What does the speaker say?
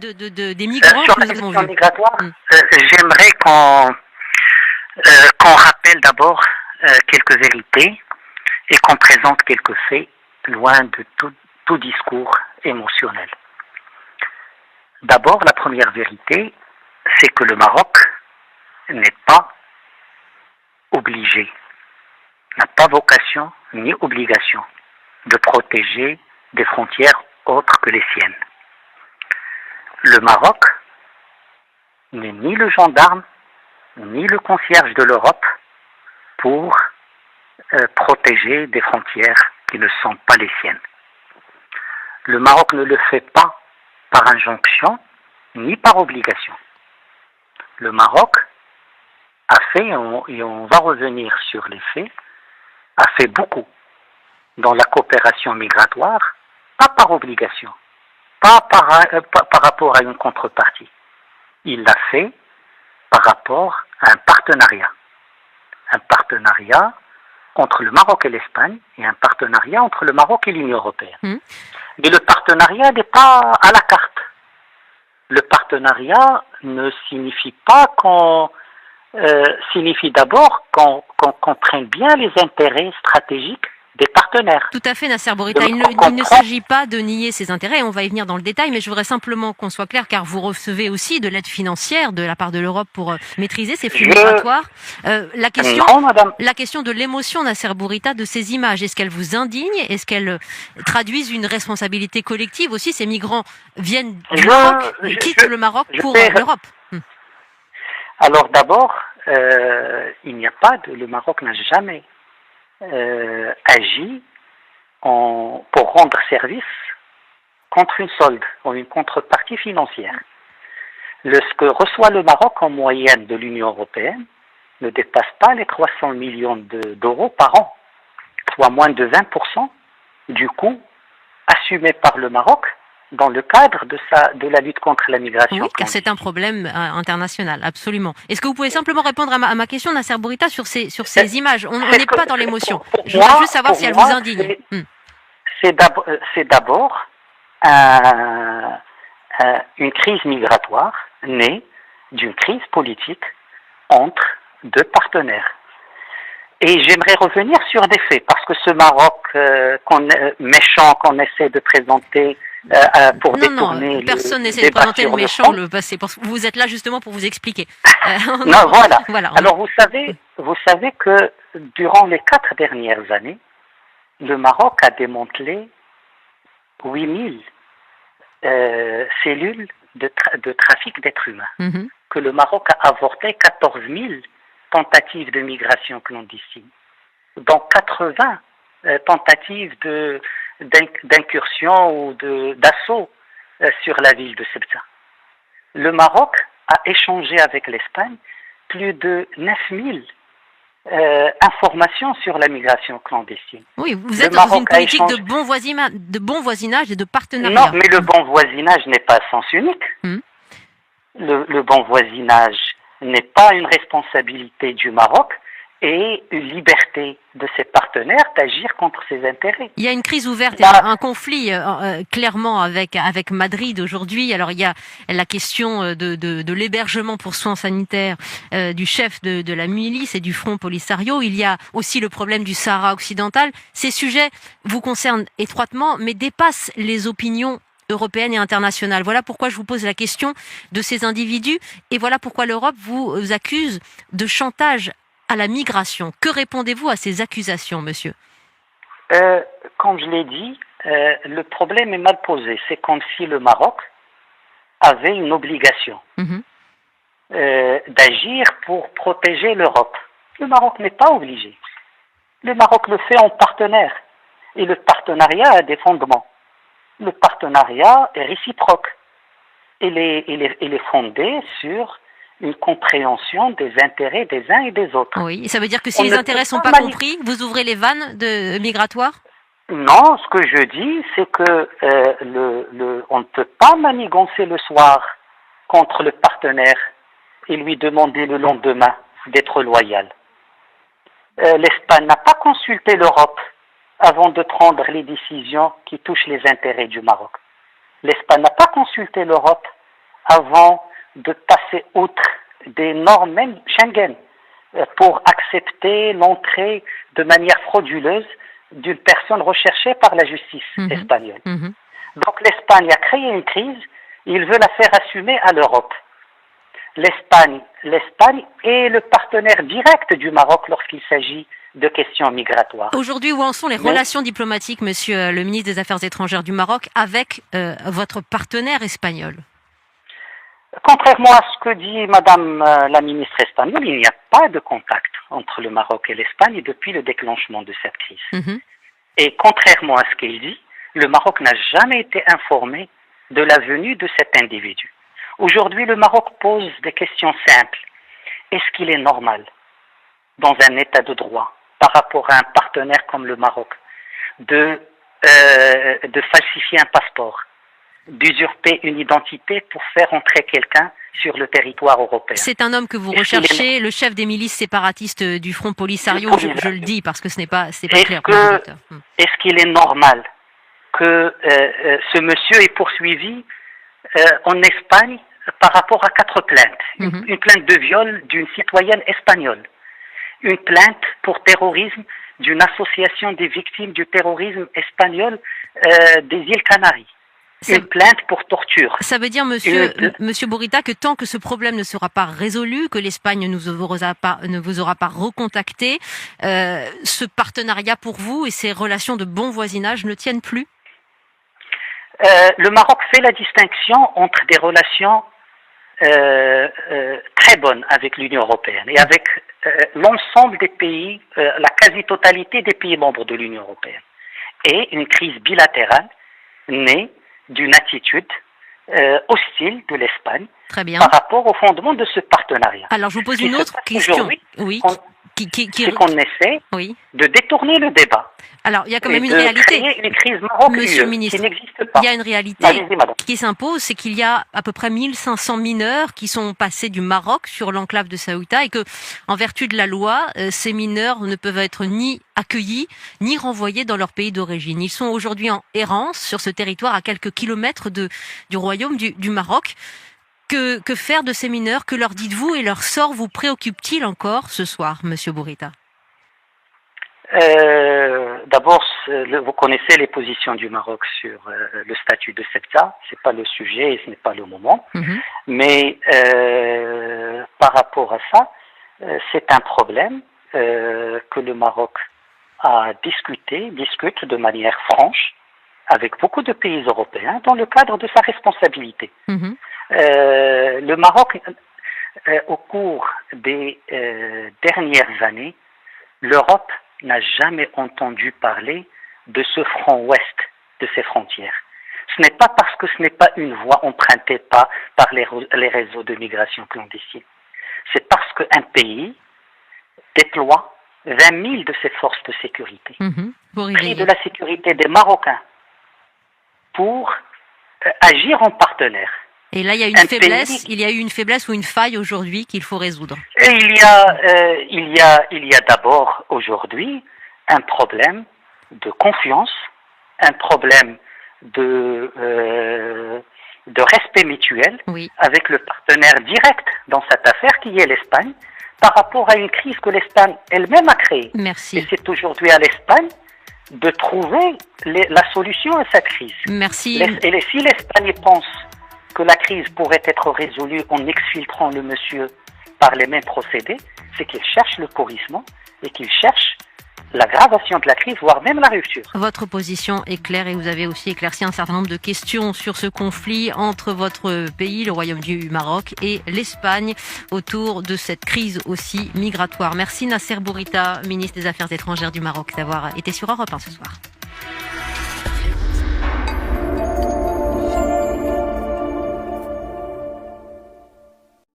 des migrants Sur que la nous avons question vus. migratoire, j'aimerais qu'on rappelle d'abord quelques vérités et qu'on présente quelques faits loin de tout discours émotionnel. D'abord, la première vérité, c'est que le Maroc n'est pas obligé, n'a pas vocation ni obligation de protéger des frontières autres que les siennes. Le Maroc n'est ni le gendarme, ni le concierge de l'Europe pour protéger des frontières qui ne sont pas les siennes. Le Maroc ne le fait pas par injonction, ni par obligation. Le Maroc a fait, et on va revenir sur les faits, a fait beaucoup dans la coopération migratoire, pas par obligation, pas par rapport à une contrepartie. Il l'a fait par rapport à un partenariat. Un partenariat entre le Maroc et l'Espagne et un partenariat entre le Maroc et l'Union européenne. Mais le partenariat n'est pas à la carte. Le partenariat ne signifie pas signifie d'abord qu'on prenne bien les intérêts stratégiques des partenaires. Tout à fait, Nasser Bourita. Il ne s'agit pas de nier ses intérêts, on va y venir dans le détail, mais je voudrais simplement qu'on soit clair, car vous recevez aussi de l'aide financière de la part de l'Europe pour maîtriser ces flux migratoires. La question de l'émotion, Nasser Bourita, de ces images, est-ce qu'elles vous indignent? Est-ce qu'elles traduisent une responsabilité collective aussi? Ces migrants viennent du Maroc et quittent le Maroc pour l'Europe. Alors d'abord, le Maroc n'a jamais agi pour rendre service contre une solde ou une contrepartie financière. Ce que reçoit le Maroc en moyenne de l'Union européenne ne dépasse pas les 300 millions d'euros par an, soit moins de 20% du coût assumé par le Maroc dans le cadre de la lutte contre la migration. Oui, car c'est un problème international, absolument. Est-ce que vous pouvez simplement répondre à ma question, Nasser Bourita, sur ces images? On n'est pas dans l'émotion. Je voudrais juste savoir si elles vous indignent. C'est d'abord une crise migratoire née d'une crise politique entre deux partenaires. Et j'aimerais revenir sur des faits, parce que ce Maroc méchant qu'on essaie de présenter pour détourner. Non, personne n'essaie de présenter le méchant, le passé. Vous êtes là justement pour vous expliquer. Non, voilà. Alors vous savez que durant les 4 dernières années, le Maroc a démantelé 8000 cellules de trafic d'êtres humains. Que le Maroc a avorté 14 000 tentatives de migration clandestine, dont 80 tentatives d'incursion ou d'assaut sur la ville de Ceuta. Le Maroc a échangé avec l'Espagne plus de 9000 informations sur la migration clandestine. Oui, vous êtes dans une politique de bon voisinage et de partenariat. Non, mais le bon voisinage n'est pas à sens unique. Le bon voisinage n'est pas une responsabilité du Maroc et une liberté de ses partenaires d'agir contre ses intérêts. Il y a une crise ouverte, il y a un conflit clairement avec Madrid aujourd'hui. Alors il y a la question de l'hébergement pour soins sanitaires du chef de la milice et du Front Polisario. Il y a aussi le problème du Sahara occidental. Ces sujets vous concernent étroitement, mais dépassent les opinions européenne et internationale. Voilà pourquoi je vous pose la question de ces individus et voilà pourquoi l'Europe vous accuse de chantage à la migration. Que répondez-vous à ces accusations, monsieur? Comme je l'ai dit, le problème est mal posé. C'est comme si le Maroc avait une obligation d'agir pour protéger l'Europe. Le Maroc n'est pas obligé. Le Maroc le fait en partenaire et le partenariat a des fondements. Le partenariat est réciproque. Il est fondé sur une compréhension des intérêts des uns et des autres. Oui, et ça veut dire que si les intérêts ne sont pas compris, vous ouvrez les vannes migratoires? Non, ce que je dis, c'est que on ne peut pas manigancer le soir contre le partenaire et lui demander le lendemain d'être loyal. L'Espagne n'a pas consulté l'Europe avant de prendre les décisions qui touchent les intérêts du Maroc. L'Espagne n'a pas consulté l'Europe avant de passer outre des normes même Schengen pour accepter l'entrée de manière frauduleuse d'une personne recherchée par la justice espagnole. Donc l'Espagne a créé une crise, il veut la faire assumer à l'Europe. L'Espagne est le partenaire direct du Maroc lorsqu'il s'agit de questions migratoires. Aujourd'hui, où en sont les relations diplomatiques, monsieur le ministre des Affaires étrangères du Maroc, avec votre partenaire espagnol? Contrairement à ce que dit madame la ministre espagnole, il n'y a pas de contact entre le Maroc et l'Espagne depuis le déclenchement de cette crise. Et contrairement à ce qu'il dit, le Maroc n'a jamais été informé de la venue de cet individu. Aujourd'hui, le Maroc pose des questions simples. Est-ce qu'il est normal, dans un état de droit, par rapport à un partenaire comme le Maroc, de falsifier un passeport, d'usurper une identité pour faire entrer quelqu'un sur le territoire européen? C'est un homme que vous recherchez, le chef des milices séparatistes du Front Polisario, je le dis parce que ce n'est pas clair. Est-ce qu'il est normal que ce monsieur est poursuivi en Espagne par rapport à 4 plaintes? Une plainte de viol d'une citoyenne espagnole, une plainte pour terrorisme d'une association des victimes du terrorisme espagnol des îles Canaries, une plainte pour torture. Ça veut dire, monsieur Bourita, que tant que ce problème ne sera pas résolu, que l'Espagne ne vous aura pas recontacté, ce partenariat pour vous et ces relations de bon voisinage ne tiennent plus? Le Maroc fait la distinction entre des relations très bonnes avec l'Union européenne et avec l'ensemble des pays, la quasi-totalité des pays membres de l'Union européenne, et une crise bilatérale née d'une attitude hostile de l'Espagne par rapport au fondement de ce partenariat. Alors je vous pose une autre question. Oui. C'est qu'on essaie de détourner le débat. Alors, il y a quand même une réalité. Une crise marocaine Monsieur le ministre, qui n'existe pas. Il y a une réalité qui s'impose, c'est qu'il y a à peu près 1500 mineurs qui sont passés du Maroc sur l'enclave de Ceuta et que, en vertu de la loi, ces mineurs ne peuvent être ni accueillis, ni renvoyés dans leur pays d'origine. Ils sont aujourd'hui en errance sur ce territoire à quelques kilomètres du royaume du Maroc. Que faire de ces mineurs? Que leur dites-vous et leur sort vous préoccupe-t-il encore ce soir, monsieur Bourita? D'abord, vous connaissez les positions du Maroc sur le statut de Ceuta. C'est pas le sujet et ce n'est pas le moment. Mais par rapport à ça, c'est un problème que le Maroc discute de manière franche avec beaucoup de pays européens dans le cadre de sa responsabilité. Le Maroc, au cours des dernières années, l'Europe n'a jamais entendu parler de ce front ouest de ses frontières. Ce n'est pas parce que ce n'est pas une voie empruntée par les réseaux de migration clandestine. C'est parce qu'un pays déploie 20 000 de ses forces de sécurité, pris de la sécurité des Marocains, pour agir en partenaire. Et là, il y a eu une faiblesse ou une faille aujourd'hui qu'il faut résoudre. Et il y a d'abord aujourd'hui un problème de confiance, un problème de respect mutuel avec le partenaire direct dans cette affaire qui est l'Espagne, par rapport à une crise que l'Espagne elle-même a créée. Merci. Et c'est aujourd'hui à l'Espagne de trouver la solution à cette crise. Merci. Et si l'Espagne pense que la crise pourrait être résolue en exfiltrant le monsieur par les mêmes procédés, c'est qu'il cherche le pourrissement et qu'il cherche l'aggravation de la crise, voire même la rupture. Votre position est claire et vous avez aussi éclairci un certain nombre de questions sur ce conflit entre votre pays, le Royaume du Maroc, et l'Espagne autour de cette crise aussi migratoire. Merci Nasser Bourita, ministre des Affaires étrangères du Maroc, d'avoir été sur Europe 1 ce soir.